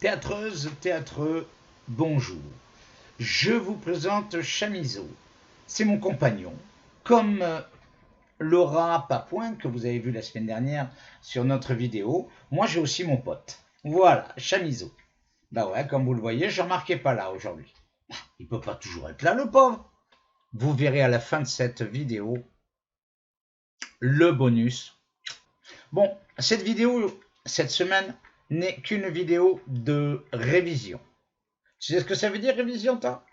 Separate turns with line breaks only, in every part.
Théâtreuse, théâtreux, bonjour. Je vous présente Chamizo. C'est mon compagnon. Comme Laura Papoin, que vous avez vu la semaine dernière sur notre vidéo, moi j'ai aussi mon pote. Voilà, Chamizo. Bah ouais, comme vous le voyez, Jean-Marc n'est pas là aujourd'hui. Il peut pas toujours être là, le pauvre. Vous verrez à la fin de cette vidéo le bonus. Bon, cette vidéo, cette semaine, n'est qu'une vidéo de révision. Tu sais ce que ça veut dire, révision, toi?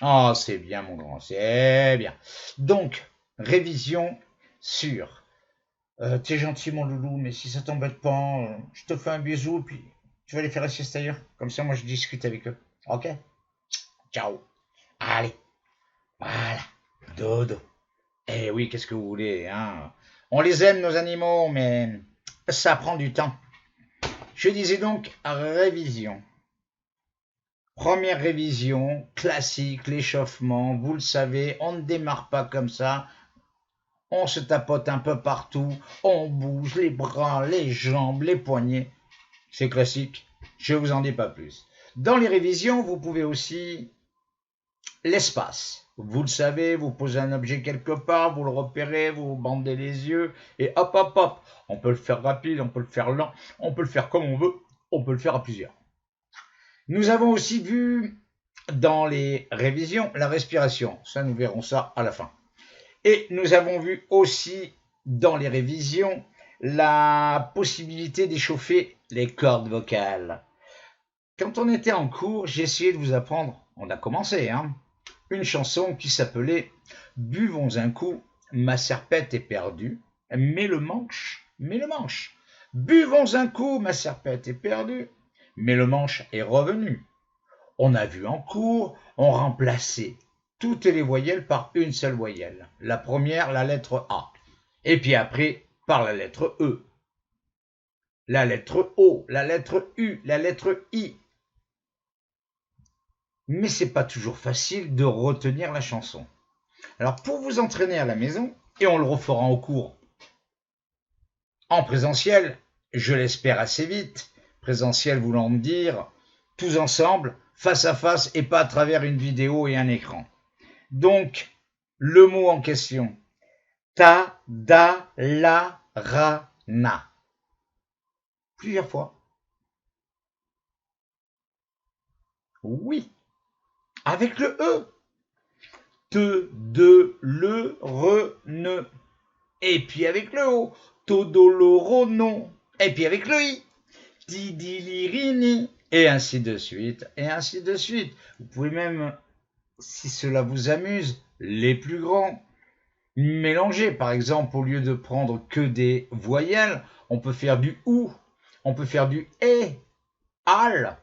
Oh, c'est bien, mon grand, c'est bien. Donc, révision sur... T'es gentil, mon loulou, mais si ça t'embête pas, je te fais un bisou, puis tu vas les faire la sieste ailleurs. Comme ça, moi, je discute avec eux. Ok? Ciao. Allez, voilà, dodo. Eh oui, qu'est-ce que vous voulez, hein? On les aime, nos animaux, mais ça prend du temps. Je disais donc révision. Première révision, classique, l'échauffement, vous le savez, on ne démarre pas comme ça, on se tapote un peu partout, on bouge les bras, les jambes, les poignets, c'est classique, je ne vous en dis pas plus. Dans les révisions, vous pouvez aussi l'espace. Vous le savez, vous posez un objet quelque part, vous le repérez, vous bandez les yeux, et hop, hop, hop, on peut le faire rapide, on peut le faire lent, on peut le faire comme on veut, on peut le faire à plusieurs. Nous avons aussi vu dans les révisions la respiration. Ça, nous verrons ça à la fin. Et nous avons vu aussi dans les révisions la possibilité d'échauffer les cordes vocales. Quand on était en cours, j'ai essayé de vous apprendre, on a commencé, une chanson qui s'appelait « Buvons un coup, ma serpette est perdue, mais le manche. Buvons un coup, ma serpette est perdue, mais le manche est revenu. » On a vu en cours, on remplaçait toutes les voyelles par une seule voyelle. La première, la lettre A. Et puis après, par la lettre E. La lettre O, la lettre U, la lettre I. Mais c'est pas toujours facile de retenir la chanson. Alors pour vous entraîner à la maison, et on le refera en cours en présentiel, je l'espère assez vite, présentiel voulant dire tous ensemble, face à face et pas à travers une vidéo et un écran. Donc, le mot en question, ta, da, la, ra, na. Plusieurs fois. Oui, avec le E. Te, de, le, re, ne. Et puis avec le O. Todoloro, non. Et puis avec le I. Tidilirini. Et ainsi de suite, et ainsi de suite. Vous pouvez même, si cela vous amuse, les plus grands, mélanger. Par exemple, au lieu de prendre que des voyelles, on peut faire du OU, on peut faire du E, AL,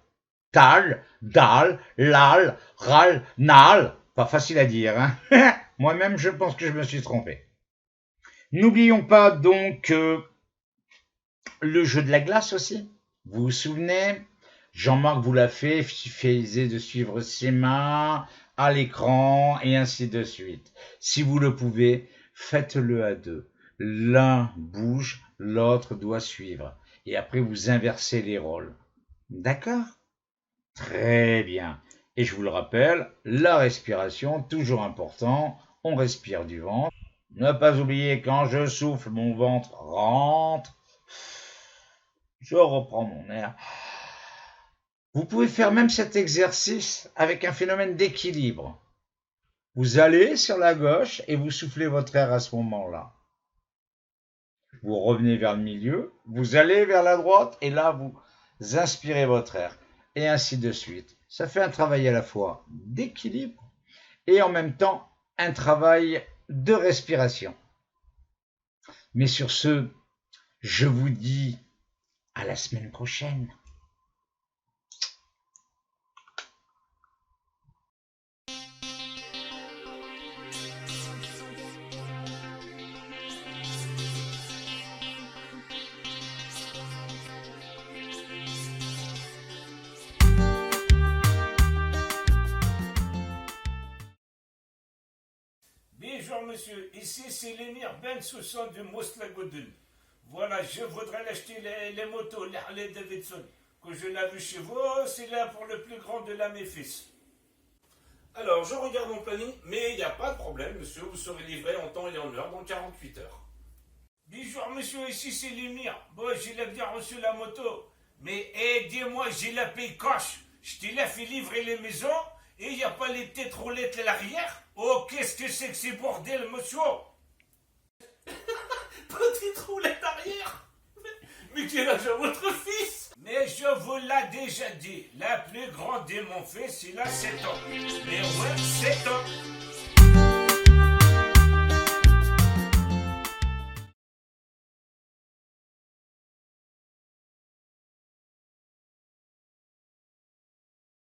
TAL, DAL, LAL, RAL, NAL. Pas facile à dire, Moi-même, je pense que je me suis trompé. N'oublions pas donc le jeu de la glace aussi. Vous vous souvenez? Jean-Marc vous l'a fait, il suffisait de suivre ses mains à l'écran et ainsi de suite. Si vous le pouvez, faites-le à deux. L'un bouge, l'autre doit suivre. Et après, vous inversez les rôles. D'accord? Très bien. Et je vous le rappelle, la respiration, toujours important. On respire du ventre. Ne pas oublier, quand je souffle, mon ventre rentre. Je reprends mon air. Vous pouvez faire même cet exercice avec un phénomène d'équilibre. Vous allez sur la gauche et vous soufflez votre air à ce moment-là. Vous revenez vers le milieu, vous allez vers la droite et là vous inspirez votre air. Et ainsi de suite. Ça fait un travail à la fois d'équilibre et en même temps un travail de respiration. Mais sur ce, je vous dis à la semaine prochaine.
Bonjour monsieur, ici c'est l'émir Ben Soussan de Moslagodun. Voilà, je voudrais acheter les motos, les Harley Davidson. que je l'ai vu chez vous, c'est là pour le plus grand de là mes fils.
Alors, je regarde mon planning, mais il n'y a pas de problème, monsieur, vous serez livré en temps et en heure dans 48 heures.
Bonjour monsieur, ici c'est l'émir. Bon, j'ai bien reçu la moto. Mais aidez-moi, j'ai la paye cash. Je t'ai fait livrer les maisons et il n'y a pas les têtes roulettes à l'arrière. Oh, qu'est-ce que c'est que ces bordels, monsieur?
Petite roulette arrière. Mais quel âge a votre fils?
Mais je vous l'ai déjà dit, la plus grande de mon fils, il a 7 ans. Mais ouais, 7 ans.